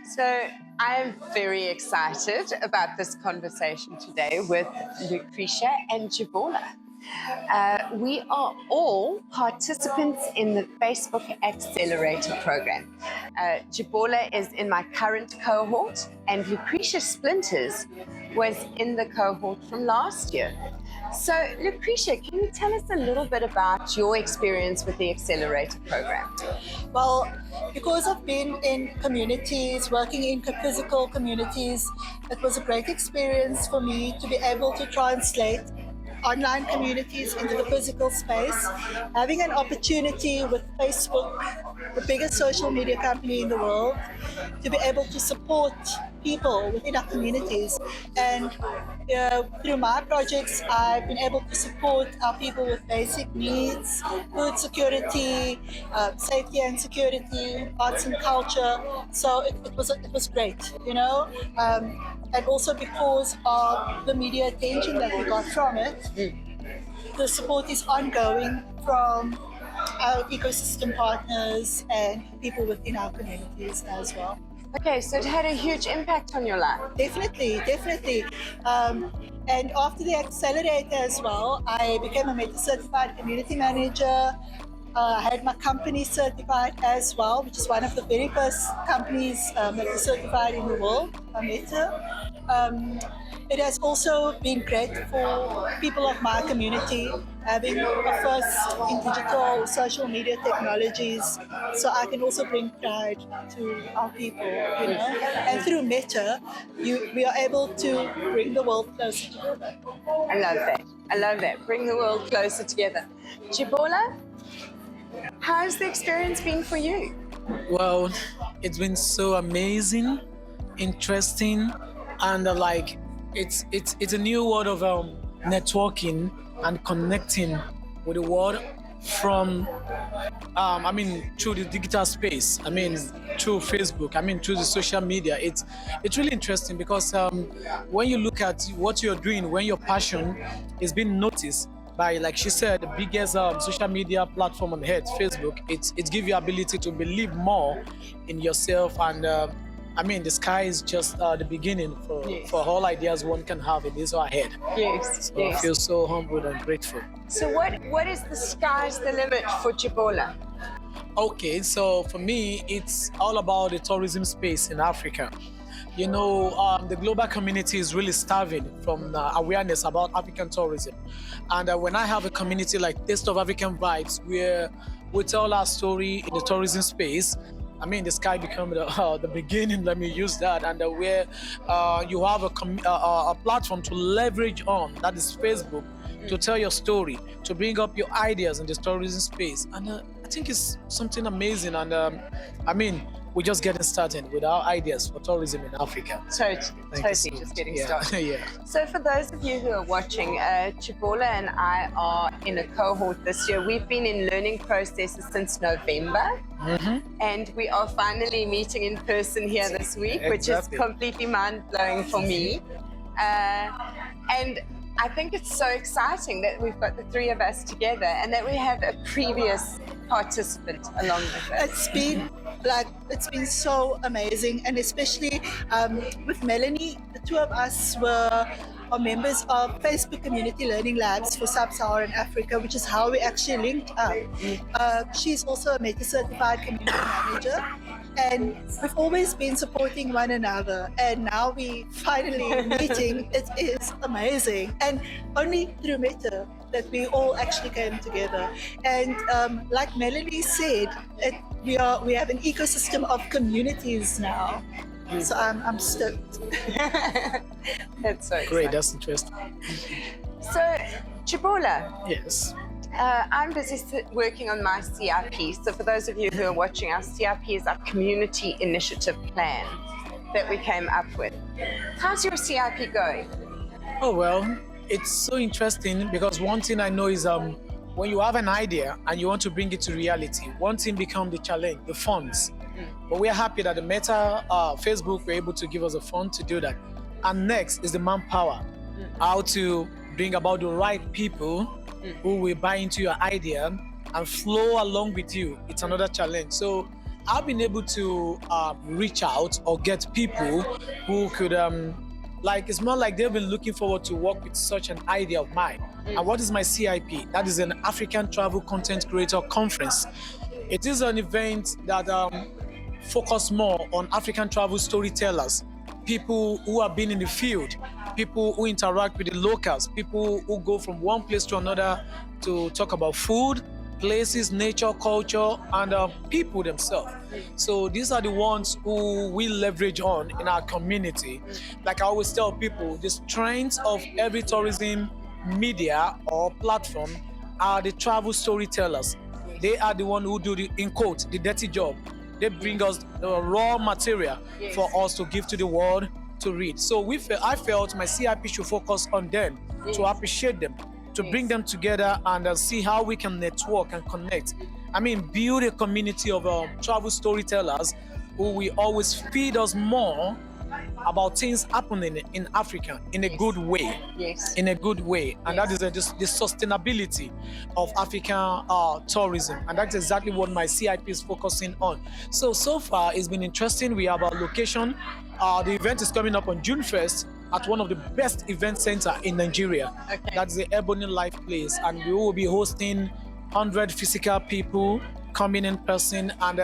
So I'm very excited about this conversation today with Lucretia and Jibola. We are all participants in the Facebook Accelerator program. Jibola is in my current cohort, and Lucretia Splinters was in the cohort from last year. So, Lucretia, can you tell us a little bit about your experience with the Accelerator program? Well, because I've been in communities, working in physical communities, it was a great experience for me to be able to translate online communities into the physical space. Having an opportunity with Facebook, the biggest social media company in the world, to be able to support people within our communities. And through my projects, I've been able to support our people with basic needs, food security, safety and security, arts and culture. So it was great, you know. And also because of the media attention that we got from it, the support is ongoing from our ecosystem partners and people within our communities as well. Okay, so it had a huge impact on your life. Definitely. And after the Accelerator as well, I became a Meta certified community manager. I had my company certified as well, which is one of the very first companies that was certified in the world, Meta. It has also been great for people of my community, having a first in digital social media technologies, so I can also bring pride to our people, you know. And through Meta, we are able to bring the world closer together. I love that. Bring the world closer together. Jibola, how's the experience been for you? Well, it's been so amazing, interesting, and it's a new world of networking and connecting with the world from through the digital space. Through Facebook. Through the social media. It's really interesting because when you look at what you're doing, when your passion is being noticed by, like she said, the biggest social media platform on earth, Facebook, it gives you ability to believe more in yourself. And the sky is just the beginning for all ideas one can have in his or her head. Yes. So I feel so humbled and grateful. So what is the sky's the limit for Jibola? Okay, so for me, it's all about the tourism space in Africa. You know, the global community is really starving from awareness about African tourism. And when I have a community like Taste of African Vibes, where we tell our story in the tourism space, the sky becomes the beginning, let me use that, and where you have a platform to leverage on, that is Facebook, to tell your story, to bring up your ideas in the tourism space. And I think it's something amazing. And we're just getting started with our ideas for tourism in Africa. Totally so just getting yeah. started. Yeah. So for those of you who are watching, Jibola and I are in a cohort this year. We've been in learning processes since November, and we are finally meeting in person here this week, which is completely mind-blowing for me. And I think it's so exciting that we've got the three of us together and that we have a previous participant along with us. It's been so amazing, and especially with Melanie, the two of us are members of Facebook Community Learning Labs for Sub-Saharan Africa, which is how we actually linked up. She's also a Meta certified community manager, and we've always been supporting one another, and now we finally meeting. It is amazing, and only through Meta that we all actually came together. And like Melanie said, we have an ecosystem of communities now. So I'm stoked. That's so Great, exciting. that's interesting. So, Jibola, Yes. I'm busy working on my CIP. So for those of you who are watching, our CIP is our Community Initiative Plan that we came up with. How's your CIP going? Oh, well, it's so interesting because one thing I know is when you have an idea and you want to bring it to reality, one thing becomes the challenge, the funds. But we're happy that the Meta, Facebook, were able to give us a fund to do that. And next is the manpower, how to bring about the right people who will buy into your idea and flow along with you. It's another challenge. So I've been able to reach out or get people who could, like, it's more like they've been looking forward to work with such an idea of mine. And what is my CIP? That is an African Travel Content Creator Conference. It is an event that focus more on African travel storytellers, people who have been in the field, people who interact with the locals, people who go from one place to another to talk about food, places, nature, culture, and people themselves. So these are the ones who we leverage on in our community. Like I always tell people, the strength of every tourism media or platform are the travel storytellers. They are the one who do the, in quote, the dirty job. They bring us the raw material for us to give to the world to read. So I felt my CIP should focus on them, to appreciate them, to bring them together and see how we can network and connect. I mean, build a community of travel storytellers who will always feed us more about things happening in Africa in a good way. In a good way. And that is just the sustainability of African tourism. And that's exactly what my CIP is focusing on. So far, it's been interesting. We have our location. The event is coming up on June 1st at one of the best event centers in Nigeria. That's the Ebony Life Place. And we will be hosting 100 physical people coming in person. And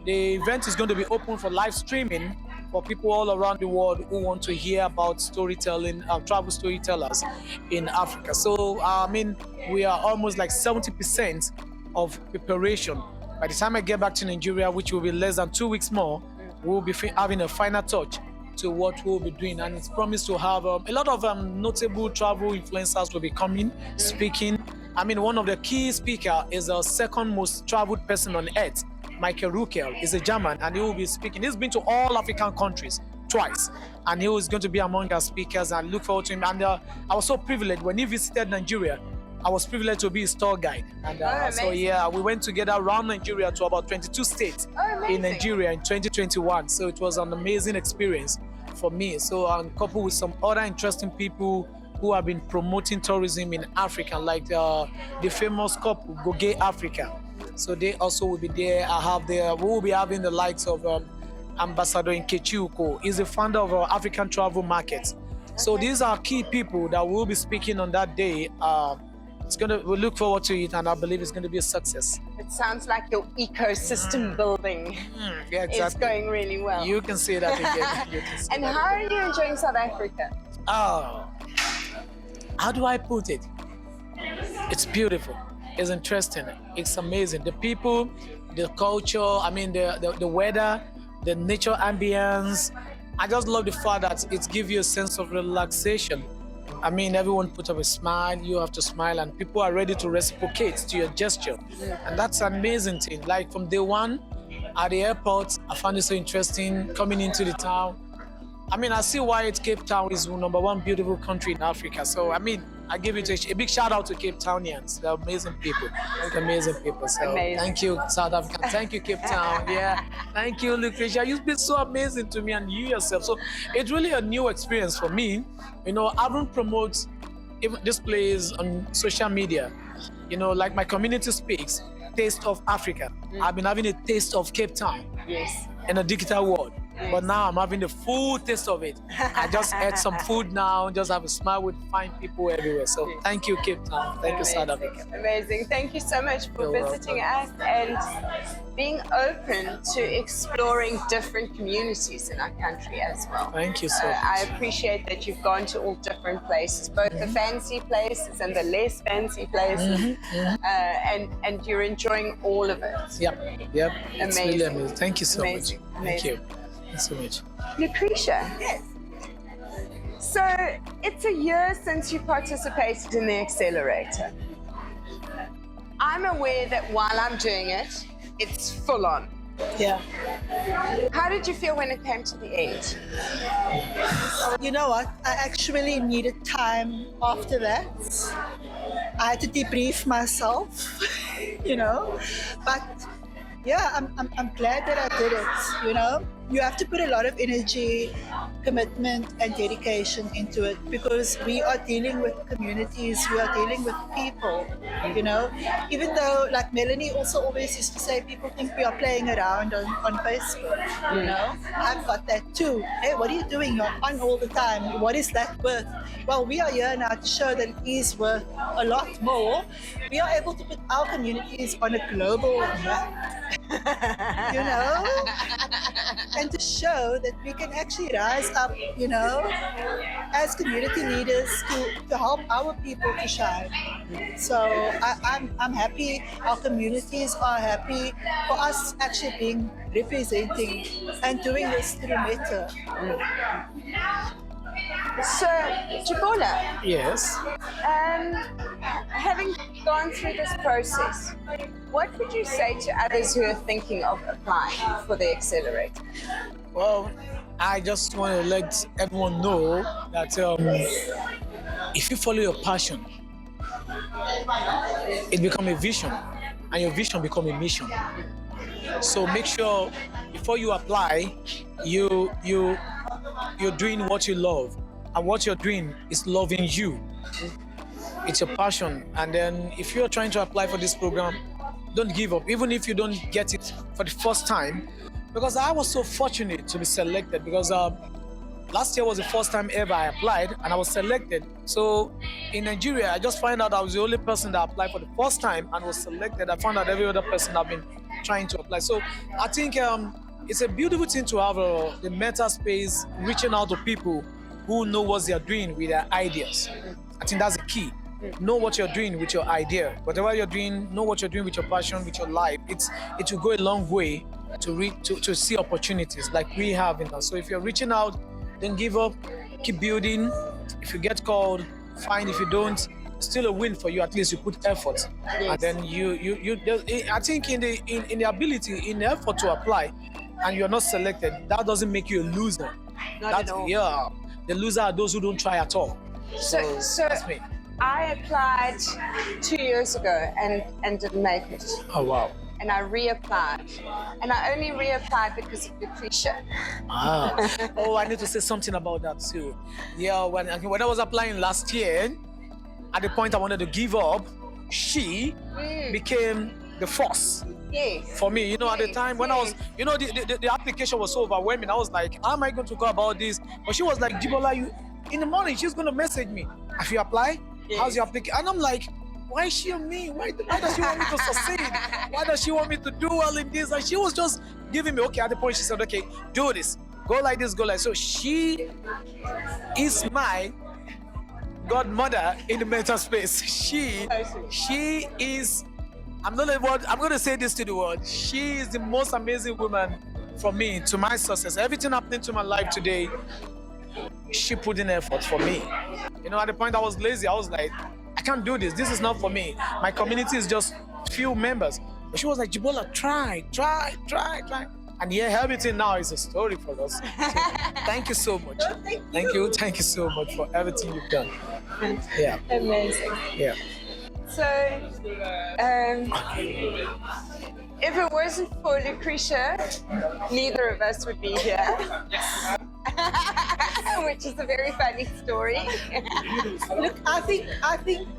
the event is going to be open for live streaming for people all around the world who want to hear about storytelling, travel storytellers in Africa. So, I mean, we are almost like 70% of preparation. By the time I get back to Nigeria, which will be less than 2 weeks more, we'll be having a final touch to what we'll be doing. And it's promised to have a lot of notable travel influencers will be coming, speaking. I mean, one of the key speakers is the second most traveled person on earth. Michael Ruckel is a German, and he will be speaking. He's been to all African countries twice, and he was going to be among our speakers. And look forward to him. And I was so privileged when he visited Nigeria. I was privileged to be his tour guide. And so yeah, we went together around Nigeria to about 22 states in Nigeria in 2021. So it was an amazing experience for me. So coupled with some other interesting people who have been promoting tourism in Africa, like the famous couple Goge Africa. So they also will be there. We will be having the likes of Ambassador Nkechi Uko. He's the founder of African Travel Market. So these are key people that will be speaking on that day. We look forward to it, and I believe it's going to be a success. It sounds like your ecosystem building is going really well. You can say that again. And how are you enjoying South Africa? Oh, how do I put it? It's beautiful. It's interesting. It's amazing. The people, the culture, I mean, the weather, the nature ambience. I just love the fact that it gives you a sense of relaxation. I mean, everyone put up a smile, you have to smile, and people are ready to reciprocate to your gesture. And that's an amazing thing. Like from day one at the airport, I found it so interesting coming into the town. I mean, I see why Cape Town is #1 beautiful country in Africa. So, I mean, I give it a big shout out to Cape Townians. They're amazing people. Amazing people. So, thank you, South Africa. Thank you, Cape Town. Yeah. Thank you, Lucretia. You've been so amazing to me and you yourself. So, it's really a new experience for me. You know, I haven't promoted this place on social media. You know, like my community speaks, Taste of Africa. I've been having a taste of Cape Town. In a digital world. But now I'm having the full taste of it. I just ate some food now, just have a smile with fine people everywhere. So thank you, Cape Town. Thank you, South Africa. Amazing. Thank you so much for visiting us and being open to exploring different communities in our country as well. Thank you so much. I appreciate that you've gone to all different places, both the fancy places and the less fancy places, and you're enjoying all of it. Yep. It's amazing. Really amazing. Thank you so Amazing. much. Thank you. Thanks so much. Lucretia. So it's a year since you participated in the Accelerator. I'm aware that while I'm doing it, it's full on. Yeah. How did you feel when it came to the end? You know what? I actually needed time after that. I had to debrief myself, you know. But yeah, I'm glad that I did it, you know. you have to put a lot of energy, commitment, and dedication into it, because we are dealing with communities, we are dealing with people, you know. Even though, like Melanie also always used to say, people think we are playing around on Facebook, you know. I've got that too. Hey, what are you doing? You're on all the time. What is that worth? Well, we are here now to show that it is worth a lot more. We are able to put our communities on a global map, you know, and to show that we can actually rise up, you know, as community leaders to help our people to shine. So I'm happy, our communities are happy for us actually being representing and doing this through Meta. So, Jibola, Yes. having gone through this process, what would you say to others who are thinking of applying for the Accelerator? Well, I just want to let everyone know that if you follow your passion, it becomes a vision, and your vision becomes a mission. So make sure before you apply, you're doing what you love, and what you're doing is loving you. It's your passion. And then if you're trying to apply for this program, don't give up, even if you don't get it for the first time. Because I was so fortunate to be selected, because last year was the first time ever I applied and I was selected. So in Nigeria, I just found out I was the only person that applied for the first time and was selected. I found out every other person have been trying to apply. So I think it's a beautiful thing to have the meta space reaching out to people who know what they are doing with their ideas. I think that's the key. Know what you're doing with your idea. Whatever you're doing, know what you're doing with your passion, with your life. It will go a long way to see opportunities like we have in us. So if you're reaching out, don't give up, keep building. If you get called, fine. If you don't, still a win for you. At least you put effort. Yes. And then I think in the ability, in the effort to apply, and you're not selected, that doesn't make you a loser. Not at all. Yeah, the loser are those who don't try at all. So that's me. I applied 2 years ago and didn't make it. Oh wow. And I reapplied. And I only reapplied because of Lucretia. Oh, I need to say something about that too. Yeah, when I was applying last year, at the point I wanted to give up, she became the force. Yes. For me, you know, at the time when I was, you know, the application was so overwhelming. I was like, how am I going to go about this? But she was like, Jibola, in the morning, she's going to message me. Have you applied? Yes. How's your application? And I'm like, why is she on me? Why does she want me to succeed? Why does she want me to do well in this? And she was just giving me, okay, at the point she said, okay, do this. Go like this, go like so. She is my godmother in the mental space. She is, I'm going to say this to the world. She is the most amazing woman for me, to my success. Everything happening to my life today, she put in effort for me. You know, at the point I was lazy, I was like, I can't do this. This is not for me. My community is just few members. But she was like, Jibola, try. And yeah, everything now is a story for us. So, thank you so much. Thank you so much for everything you've done. Yeah. Amazing. Yeah. So, if it wasn't for Lucretia, neither of us would be here. Which is a very funny story. Look, I think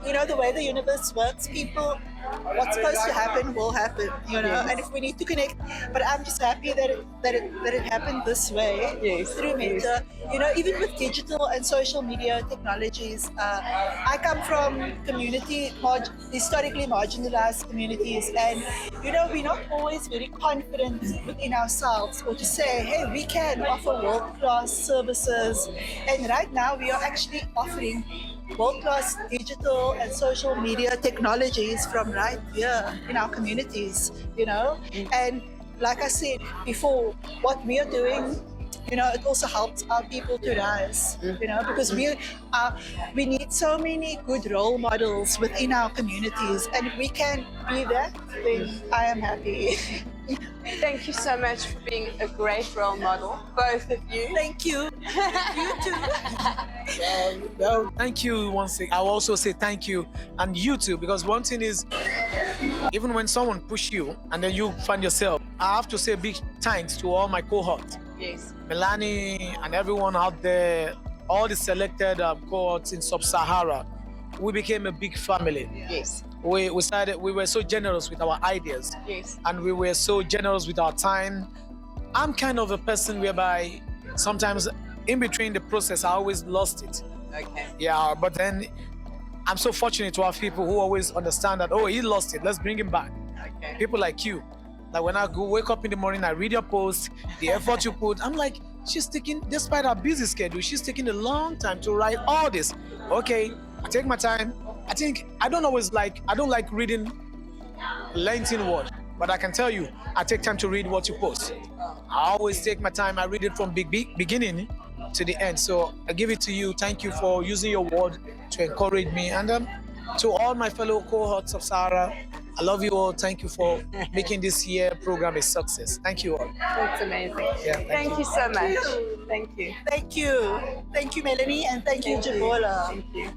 you know, the way the universe works, people, what's supposed to happen will happen, you know. Yes. And if we need to connect, but I'm just happy that it happened this way. Yes. Through Meta. You know, even with digital and social media technologies, I come from historically marginalized communities, and you know, we're not always very confident within ourselves, or to say, hey, we can offer world-class services. And right now we are actually offering world-class digital and social media technologies from right here in our communities, you know. And like I said before, what we are doing, you know, it also helps our people to rise, you know, because we need so many good role models within our communities, and if we can be that, then I am happy. Thank you so much for being a great role model, both of you. Thank you. You too. Well, thank you once again. I'll also say thank you, and you too, because one thing is, even when someone push you and then you find yourself, I have to say big thanks to all my cohorts. Yes. Melanie and everyone out there, all the selected cohorts in Sub-Sahara, we became a big family. Yes. We were so generous with our ideas. Yes. And we were so generous with our time. I'm kind of a person whereby sometimes in between the process, I always lost it. Okay. Yeah, but then I'm so fortunate to have people who always understand that, oh, he lost it, let's bring him back. Okay. People like you. Like when I go wake up in the morning, I read your post, the effort you put. I'm like, she's taking, despite her busy schedule, she's taking a long time to write all this. Okay, I take my time. I think I don't like reading lengthy words, but I can tell you, I take time to read what you post. I always take my time. I read it from beginning to the end. So I give it to you. Thank you for using your word to encourage me. And to all my fellow cohorts of Sahara, I love you all. Thank you for making this year program a success. Thank you all. That's amazing. Yeah, thank you so much. Thank you. Thank you. Thank you, Melanie, and thank you, Jibola. Thank you.